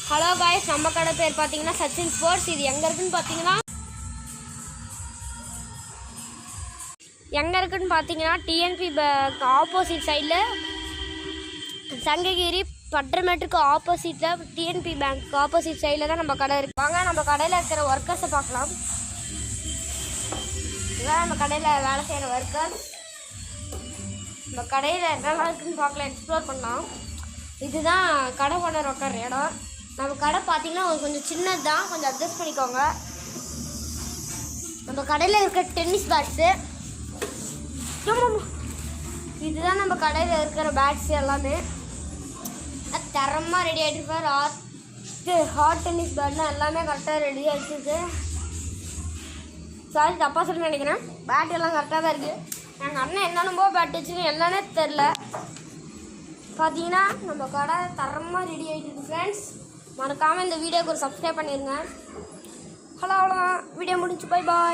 Hello guys, நம்ம கடை பேர் பார்த்தீங்கன்னா சச்சின் ஸ்போர்ட்ஸ். இது எங்கே இருக்குன்னு பார்த்தீங்கன்னா டிஎன்பி ஆப்போசிட் சைடில் சங்ககிரி பட்டர்மேட்டுக்கு ஆப்போசிட்டில் டிஎன்பி பேங்க் ஆப்போசிட் சைடில் தான் நம்ம கடை இருக்குது. வாங்க நம்ம கடையில் இருக்கிற ஒர்க்கர்ஸை பார்க்கலாம். இதுதான் நம்ம கடையில் வேலை செய்கிற ஒர்க்கர்ஸ். நம்ம கடையில் என்னெல்லாம் இருக்குதுன்னு பார்க்கலாம், எக்ஸ்ப்ளோர் பண்ணலாம். இதுதான் கடை ஓனர் உட்கார இடம். நம்ம கடை பார்த்தீங்கன்னா கொஞ்சம் சின்னது தான், கொஞ்சம் அட்ஜஸ்ட் பண்ணிக்கோங்க. நம்ம கடையில் இருக்கிற டென்னிஸ் பேட்ஸு, இதுதான் நம்ம கடையில் இருக்கிற பேட்ஸு எல்லாமே தரமாக ரெடி ஆகிட்டு இருப்பார். ஹாட் டென்னிஸ் பேட்னா எல்லாமே கரெக்டாக ரெடி ஆகிடுச்சு. சாரி தப்பாக சொல்லி நினைக்கிறேன். பேட் எல்லாம் கரெக்டாக தான் இருக்குது. எங்கள் அண்ணன் என்னென்னமோ பேட் வச்சுன்னு எல்லாமே தெரில. பார்த்தீங்கன்னா நம்ம கடை தரமாக ரெடி ஆகிட்டு இருக்கு ஃப்ரெண்ட்ஸ். மறக்காமல் இந்த வீடியோக்கு ஒரு சப்ஸ்கிரைப் பண்ணிடுங்க. ஹலோ, அவ்வளோதான், வீடியோ முடிஞ்சு. Bye bye.